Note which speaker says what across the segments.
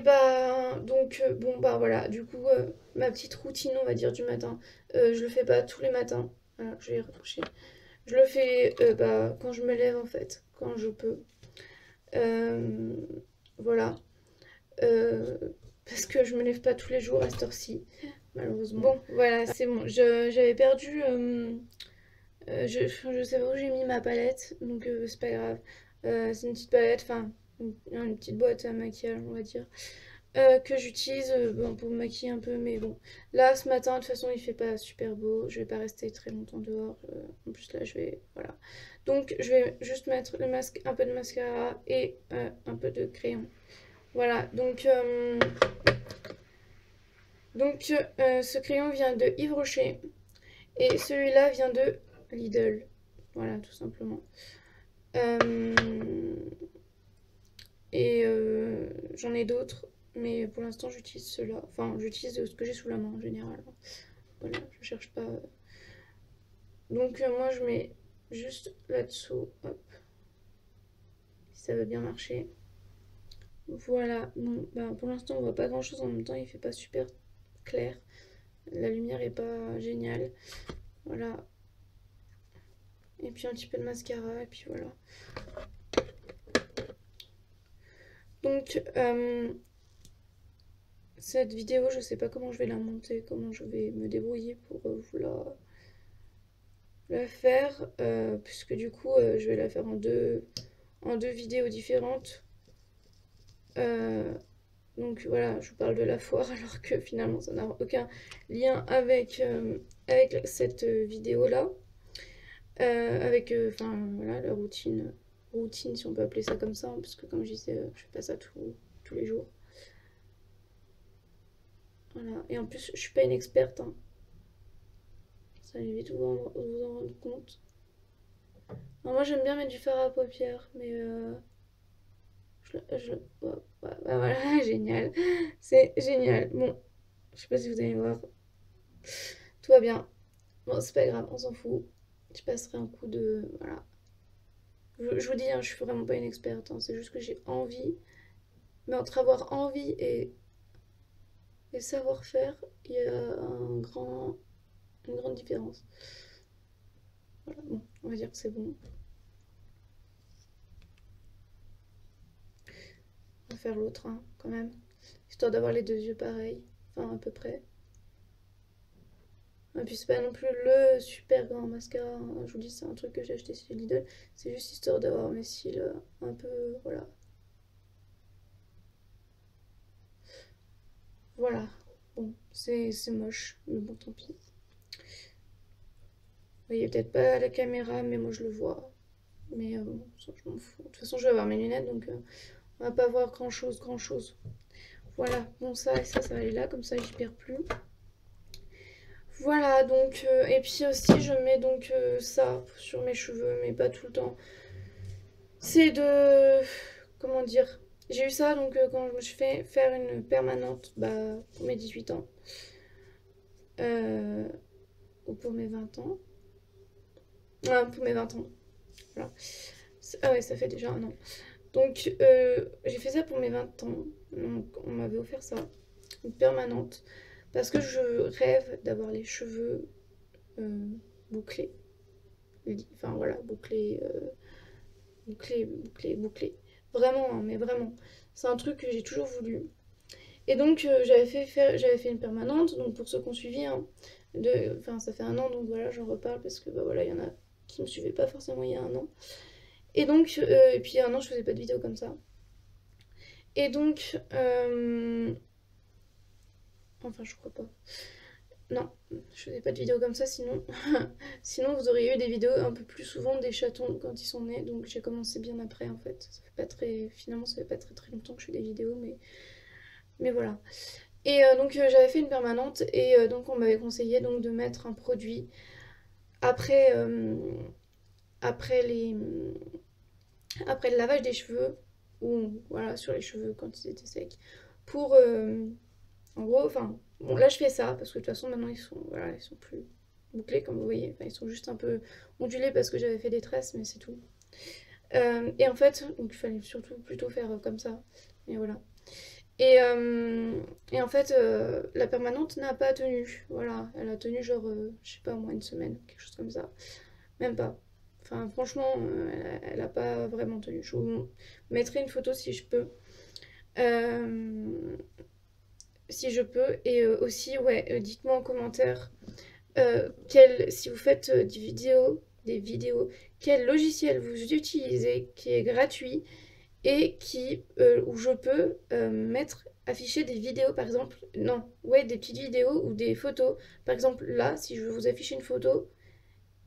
Speaker 1: Bon bah voilà, du coup ma petite routine on va dire du matin, je le fais pas tous les matins, voilà, je vais y reprocher. Je le fais bah, quand je me lève en fait, quand je peux. Euh, voilà. Euh, Parce que je me lève pas tous les jours à cette heure-ci, malheureusement. Bon, voilà, c'est bon. J'avais perdu. Je sais pas où j'ai mis ma palette, donc c'est pas grave. C'est une petite palette, enfin, une petite boîte à maquillage, on va dire. Que j'utilise bon, pour me maquiller un peu, mais bon. Là, ce matin, de toute façon, il fait pas super beau. Je vais pas rester très longtemps dehors. En plus, là, je vais. Voilà. Donc, je vais juste mettre le masque, un peu de mascara et un peu de crayon. Voilà. Ce crayon vient de Yves Rocher et celui-là vient de Lidl. Voilà, tout simplement. Euh, J'en ai d'autres, mais pour l'instant j'utilise ceux-là. Enfin, j'utilise ce que j'ai sous la main en général. Voilà, je cherche pas. Donc moi je mets juste là-dessous, hop, si ça veut bien marcher. Voilà, bon, bah, pour l'instant on voit pas grand-chose en même temps, il fait pas super clair. La lumière est pas géniale. Voilà. Et puis un petit peu de mascara, et puis voilà. Donc, cette vidéo, je sais pas comment je vais la monter, comment je vais me débrouiller pour vous la faire, puisque du coup, je vais la faire en deux vidéos différentes. Euh, donc voilà, je vous parle de la foire alors que finalement ça n'a aucun lien avec cette vidéo-là. Enfin voilà, la routine si on peut appeler ça comme ça, hein, parce que comme je disais, je fais pas ça tous les jours. Voilà, et en plus je suis pas une experte, hein. Ça allait vite vous en rendre compte. Alors, moi j'aime bien mettre du fard à paupières, mais ouais, bah, voilà, génial. C'est génial. Bon, je sais pas si vous allez voir. Tout va bien. Bon, c'est pas grave, on s'en fout. Je passerai un coup de. Voilà. Je vous dis, hein, je suis vraiment pas une experte, hein, c'est juste que j'ai envie. Mais entre avoir envie et savoir-faire, il y a une grande différence. Voilà, bon, on va dire que c'est bon. On va faire l'autre, hein, quand même. Histoire d'avoir les deux yeux pareils. Enfin, à peu près. Et puis c'est pas non plus le super grand mascara, hein. Je vous dis, c'est un truc que j'ai acheté chez Lidl. C'est juste histoire d'avoir mes cils un peu. Voilà. Voilà. Bon, c'est moche, mais bon, tant pis. Vous voyez peut-être pas à la caméra, mais moi je le vois. Mais bon, ça, je m'en fous. De toute façon, je vais avoir mes lunettes, donc on va pas voir grand-chose, grand-chose. Voilà, bon, ça et ça va aller là, comme ça j'y perds plus. Voilà, donc, et puis aussi, je mets donc ça sur mes cheveux, mais pas tout le temps. C'est de. Comment dire? J'ai eu ça donc quand je me suis fait faire une permanente bah, pour mes 18 ans. Euh, ou pour mes 20 ans. Ah, pour mes 20 ans. Voilà. Ah ouais, ça fait déjà un an. Donc j'ai fait ça pour mes 20 ans. Donc on m'avait offert ça, une permanente. Parce que je rêve d'avoir les cheveux euh, bouclés. Enfin voilà, bouclés. Vraiment, hein, mais vraiment. C'est un truc que j'ai toujours voulu. Et donc j'avais fait une permanente, donc pour ceux qui ont suivi, hein, enfin ça fait un an, donc voilà, j'en reparle parce que bah voilà, il y en a qui me suivaient pas forcément il y a un an. Et puis il y a un an, je faisais pas de vidéo comme ça. Et donc, enfin je crois pas. Non, je faisais pas de vidéo comme ça, sinon, sinon vous auriez eu des vidéos un peu plus souvent des chatons quand ils sont nés. Donc j'ai commencé bien après en fait. Ça fait pas très, finalement ça fait pas très très longtemps que je fais des vidéos, mais voilà. Et j'avais fait une permanente et donc on m'avait conseillé donc de mettre un produit après, après, les, après le lavage des cheveux ou voilà sur les cheveux quand ils étaient secs pour en gros enfin bon là je fais ça parce que de toute façon maintenant ils sont plus bouclés comme vous voyez, enfin, ils sont juste un peu ondulés parce que j'avais fait des tresses mais c'est tout. Et en fait donc il fallait surtout plutôt faire comme ça mais voilà. Et en fait, la permanente n'a pas tenu. Voilà, elle a tenu genre, je sais pas, au moins une semaine, quelque chose comme ça. Même pas. Enfin, franchement, elle a pas vraiment tenu. Je vous mettrai une photo si je peux. Euh, si je peux. Et aussi, ouais, dites-moi en commentaire si vous faites des vidéos, quel logiciel vous utilisez qui est gratuit et où je peux afficher des vidéos par exemple, non, ouais, des petites vidéos ou des photos. Par exemple, là, si je veux vous afficher une photo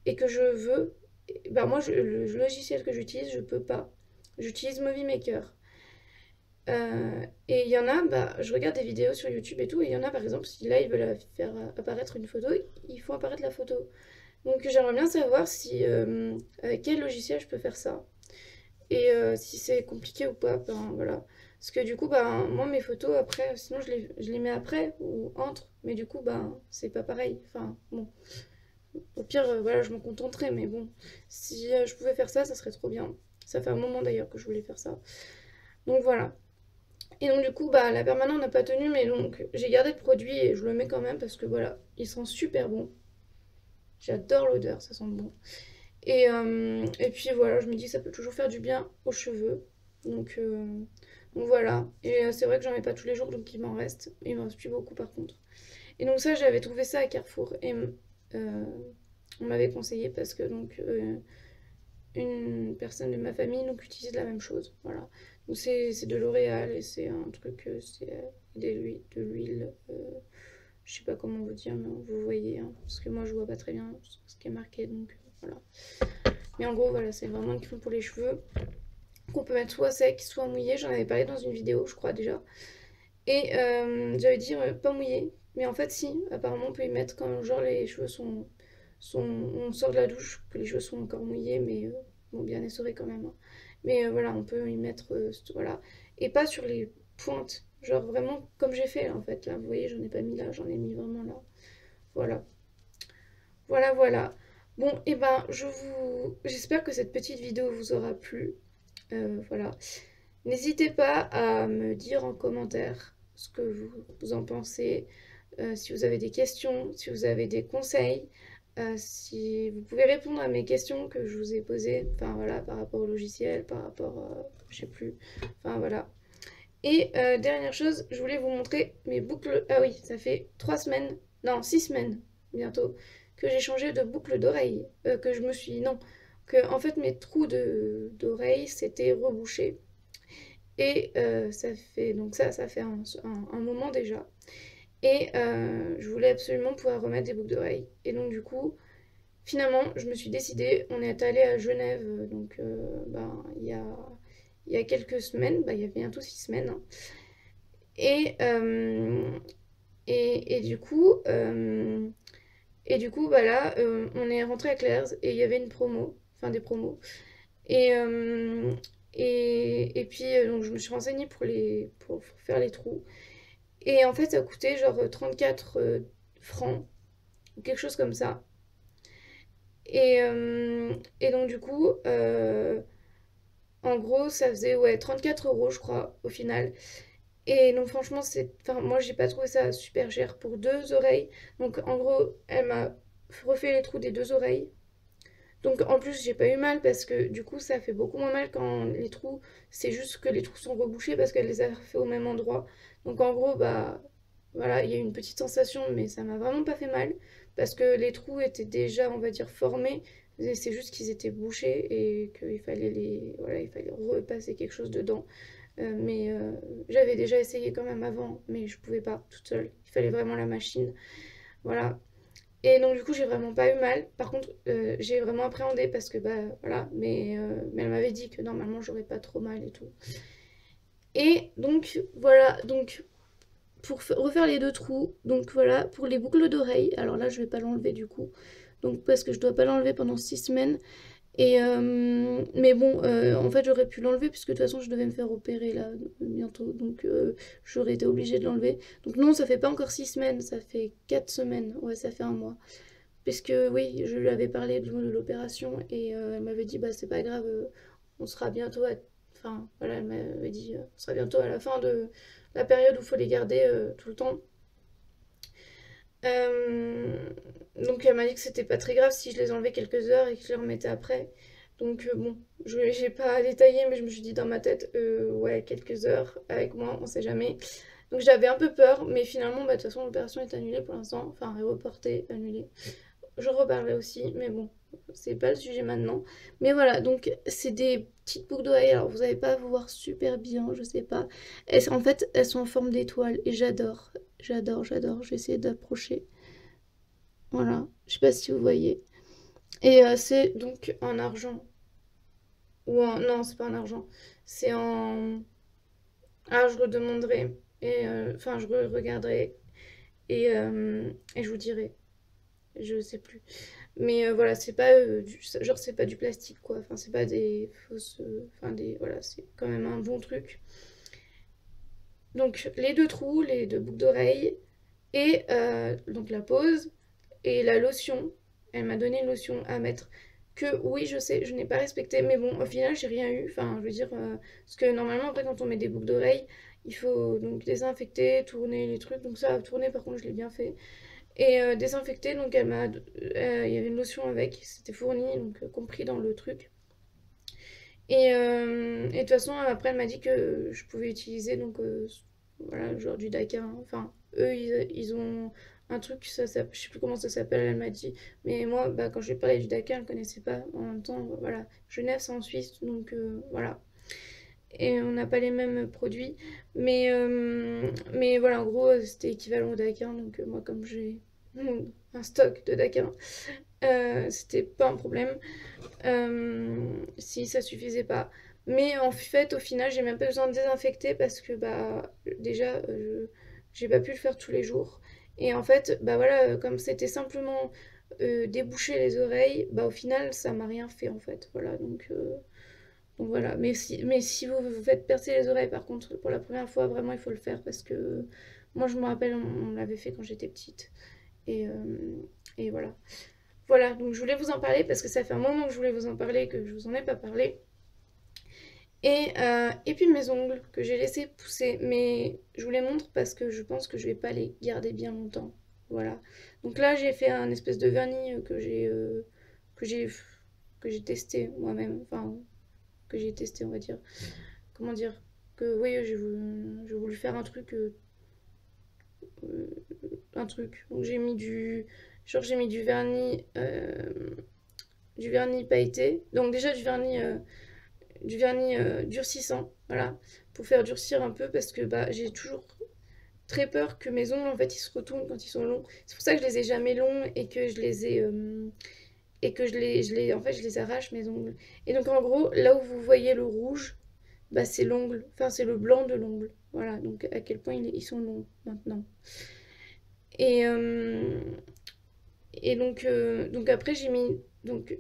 Speaker 1: et que je veux, ben moi, le logiciel que j'utilise, je peux pas. J'utilise Movie Maker. Et il y en a, bah, je regarde des vidéos sur YouTube et tout, et il y en a par exemple, si là ils veulent faire apparaître une photo, ils font apparaître la photo. Donc j'aimerais bien savoir si avec quel logiciel je peux faire ça. Et si c'est compliqué ou pas, ben voilà. Parce que du coup, ben, moi mes photos après, sinon je les mets après ou entre, mais du coup, ben c'est pas pareil. Enfin bon, au pire, voilà, je m'en contenterai, mais bon, si je pouvais faire ça, ça serait trop bien. Ça fait un moment d'ailleurs que je voulais faire ça. Donc voilà. Et donc du coup, bah, la permanente n'a pas tenu, mais donc j'ai gardé le produit et je le mets quand même parce que voilà, il sent super bon. J'adore l'odeur, ça sent bon. Et puis voilà, je me dis que ça peut toujours faire du bien aux cheveux. Donc, euh, donc voilà. Et c'est vrai que j'en mets pas tous les jours, donc il m'en reste. Il m'en reste plus beaucoup par contre. Et donc ça, j'avais trouvé ça à Carrefour et on m'avait conseillé parce que donc une personne de ma famille donc utilise la même chose. Voilà. Donc c'est de L'Oréal et c'est un truc, c'est de l'huile. Je sais pas comment vous dire, mais vous voyez, hein, parce que moi je vois pas très bien ce qui est marqué, donc voilà. Mais en gros, voilà, c'est vraiment une crème pour les cheveux qu'on peut mettre soit sec, soit mouillé. J'en avais parlé dans une vidéo, je crois déjà. Et j'avais dit pas mouillé, mais en fait, si, apparemment, on peut y mettre quand genre les cheveux on sort de la douche, que les cheveux sont encore mouillés, mais bon, bien essorés quand même, hein. Mais voilà, on peut y mettre, voilà. Et pas sur les pointes, genre vraiment comme j'ai fait là, en fait. Là, vous voyez, j'en ai pas mis là, j'en ai mis vraiment là. Voilà. Voilà, voilà. Bon, et ben, j'espère que cette petite vidéo vous aura plu. Voilà. N'hésitez pas à me dire en commentaire ce que vous en pensez, si vous avez des questions, si vous avez des conseils, si vous pouvez répondre à mes questions que je vous ai posées, enfin voilà, par rapport au logiciel, par rapport, je sais plus, enfin voilà. Et dernière chose, je voulais vous montrer mes boucles. Ah oui, ça fait 3 semaines, non, 6 semaines bientôt, que j'ai changé de boucle d'oreille. Que je me suis. Non, que en fait mes trous d'oreille s'étaient rebouchés. Et ça fait. Donc ça fait un moment déjà. Et je voulais absolument pouvoir remettre des boucles d'oreille. Et donc du coup, finalement, je me suis décidée. On est allé à Genève, donc ben, il y a quelques semaines, bah, il y a bientôt 6 semaines, hein. Et, euh, et du coup, bah là, on est rentré à Claire's et il y avait une promo, enfin des promos. Et, euh, et puis, donc, je me suis renseignée pour faire les trous. Et en fait, ça coûtait genre 34 francs, ou quelque chose comme ça. Et donc, du coup, en gros, ça faisait ouais, 34 euros, je crois, au final. Et donc franchement, enfin, moi j'ai pas trouvé ça super cher pour 2 oreilles. Donc en gros, elle m'a refait les trous des 2 oreilles. Donc en plus, j'ai pas eu mal parce que du coup, ça fait beaucoup moins mal quand les trous, c'est juste que les trous sont rebouchés parce qu'elle les a fait au même endroit. Donc en gros, bah voilà, il y a eu une petite sensation, mais ça m'a vraiment pas fait mal parce que les trous étaient déjà, on va dire, formés. C'est juste qu'ils étaient bouchés et qu'il fallait voilà, il fallait repasser quelque chose dedans. Mais j'avais déjà essayé quand même avant, mais je pouvais pas toute seule. Il fallait vraiment la machine. Voilà. Et donc du coup, j'ai vraiment pas eu mal. Par contre, j'ai vraiment appréhendé parce que bah voilà, mais elle m'avait dit que normalement j'aurais pas trop mal et tout. Et donc voilà, donc pour refaire les 2 trous, donc voilà, pour les boucles d'oreilles, alors là je vais pas l'enlever du coup, donc parce que je dois pas l'enlever pendant 6 semaines. Mais bon, en fait, j'aurais pu l'enlever puisque de toute façon, je devais me faire opérer là bientôt. Donc, j'aurais été obligée de l'enlever. Donc, non, ça fait pas encore 6 semaines, ça fait 4 semaines. Ouais, ça fait un mois. Puisque, oui, je lui avais parlé de l'opération et elle m'avait dit, bah, c'est pas grave, on sera bientôt Enfin, voilà, elle m'avait dit, on sera bientôt à la fin de la période où il faut les garder tout le temps. Euh, donc elle m'a dit que c'était pas très grave si je les enlevais quelques heures et que je les remettais après. Donc bon, j'ai pas détaillé, mais je me suis dit dans ma tête, ouais, quelques heures avec moi, on sait jamais. Donc j'avais un peu peur, mais finalement, bah, de toute façon, l'opération est annulée pour l'instant, enfin reportée, annulée. Je reparlerai aussi, mais bon, c'est pas le sujet maintenant. Mais voilà, donc c'est des petites boucles d'oreilles. Alors vous n'allez pas vous voir super bien, je sais pas. En fait, elles sont en forme d'étoile et j'adore. J'adore, j'adore. Je vais essayer d'approcher. Voilà, je sais pas si vous voyez. Et c'est donc en argent. Ou en... Non, c'est pas en argent. C'est en... Ah, je redemanderai. Et enfin, je regarderai. Et je vous dirai. Je sais plus. Mais voilà, c'est pas genre c'est pas du plastique quoi. Enfin, c'est pas des fausses. Enfin, des. Voilà, c'est quand même un bon truc. Donc, les deux trous, les deux boucles d'oreilles. Et donc la pose. Et la lotion. Elle m'a donné une lotion à mettre. Que oui, je sais, je n'ai pas respecté. Mais bon, au final, j'ai rien eu. Enfin, je veux dire. Parce que normalement, après, quand on met des boucles d'oreilles, il faut donc désinfecter, tourner les trucs. Donc, ça, tourner, par contre, je l'ai bien fait. Et désinfecté, donc il y avait une lotion avec, c'était fourni, donc compris dans le truc. Et de toute façon, après, elle m'a dit que je pouvais utiliser, donc voilà, genre du Dakar. Enfin, eux, ils ont un truc, je sais plus comment ça s'appelle, elle m'a dit. Mais moi, bah, quand je lui ai parlé du Dakar, elle ne connaissait pas. En même temps, voilà, Genève, c'est en Suisse, donc voilà. Et on n'a pas les mêmes produits. Mais voilà, en gros, c'était équivalent au Dakar, donc moi, comme j'ai un stock de Dakar, c'était pas un problème si ça suffisait pas. Mais en fait, au final, j'ai même pas besoin de désinfecter parce que bah déjà, j'ai pas pu le faire tous les jours. Et en fait, bah voilà, comme c'était simplement déboucher les oreilles, bah au final, ça m'a rien fait en fait. Voilà, donc voilà. Mais si vous vous faites percer les oreilles, par contre, pour la première fois, vraiment, il faut le faire parce que moi, je me rappelle, on l'avait fait quand j'étais petite. Et, et voilà. Voilà, donc je voulais vous en parler parce que ça fait un moment que je voulais vous en parler et que je vous en ai pas parlé. Et puis mes ongles que j'ai laissé pousser, mais je vous les montre parce que je pense que je vais pas les garder bien longtemps. Voilà. Donc là j'ai fait un espèce de vernis que j'ai que j'ai testé moi-même, enfin que j'ai testé on va dire. Comment dire? Que oui j'ai voulu faire euh, un truc. Donc j'ai mis du vernis pailleté. Donc déjà du vernis durcissant, voilà, pour faire durcir un peu parce que bah, j'ai toujours très peur que mes ongles en fait ils se retournent quand ils sont longs. C'est pour ça que je les ai jamais longs et que je les ai et que en fait je les arrache mes ongles. Et donc en gros là où vous voyez le rouge, bah c'est l'ongle, enfin c'est le blanc de l'ongle. Voilà, donc à quel point ils sont longs maintenant. Et, euh, donc après j'ai mis donc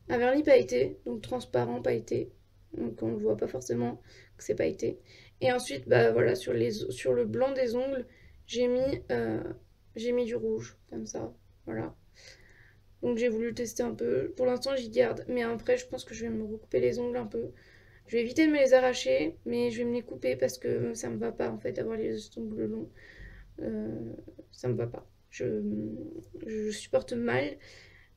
Speaker 1: un vernis pailleté, donc transparent pailleté, donc on ne voit pas forcément que c'est pailleté. Et ensuite bah voilà sur le blanc des ongles j'ai mis du rouge comme ça, voilà. Donc j'ai voulu tester un peu. Pour l'instant j'y garde, mais après je pense que je vais me recouper les ongles un peu. Je vais éviter de me les arracher, mais je vais me les couper parce que ça me va pas en fait d'avoir les ongles longs. Euh, Ça me va pas. Je supporte mal.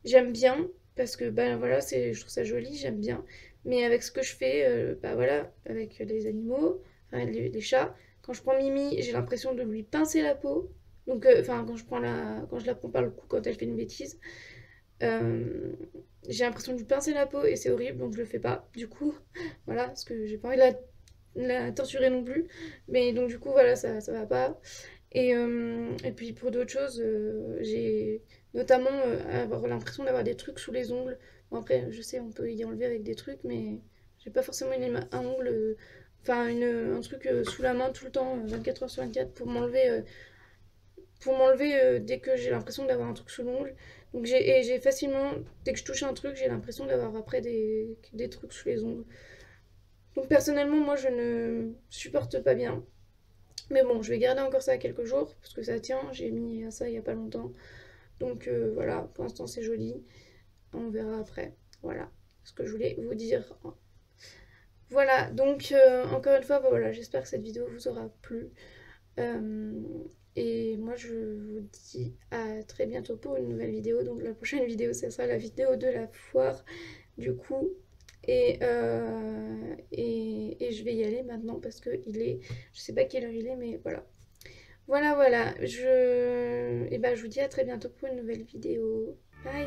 Speaker 1: J'aime bien parce que bah voilà, je trouve ça joli, j'aime bien. Mais avec ce que je fais, bah voilà, avec les animaux, enfin les chats, quand je prends Mimi, j'ai l'impression de lui pincer la peau. Donc, enfin, quand je la prends par le cou quand elle fait une bêtise, euh, j'ai l'impression de lui pincer la peau et c'est horrible, donc je le fais pas. Du coup, voilà, parce que j'ai pas envie de la torturer non plus. Mais donc du coup, voilà, ça va pas. Et puis pour d'autres choses, j'ai notamment avoir l'impression d'avoir des trucs sous les ongles. Bon après, je sais, on peut y enlever avec des trucs, mais j'ai pas forcément un ongle, enfin un truc sous la main tout le temps, 24 heures sur 24, pour m'enlever dès que j'ai l'impression d'avoir un truc sous l'ongle. Donc j'ai facilement, dès que je touche un truc, j'ai l'impression d'avoir après des trucs sous les ongles. Donc personnellement, moi je ne supporte pas bien. Mais bon, je vais garder encore ça quelques jours parce que ça tient. J'ai mis ça il y a pas longtemps. Donc voilà, pour l'instant c'est joli. On verra après. Voilà ce que je voulais vous dire. Voilà, donc encore une fois, bah, voilà, j'espère que cette vidéo vous aura plu. Euh, et moi je vous dis à très bientôt pour une nouvelle vidéo. Donc la prochaine vidéo, ce sera la vidéo de la foire du coup. Et je vais y aller maintenant parce que il est... Je sais pas quelle heure il est, mais voilà. Voilà, voilà. Et ben, je vous dis à très bientôt pour une nouvelle vidéo. Bye!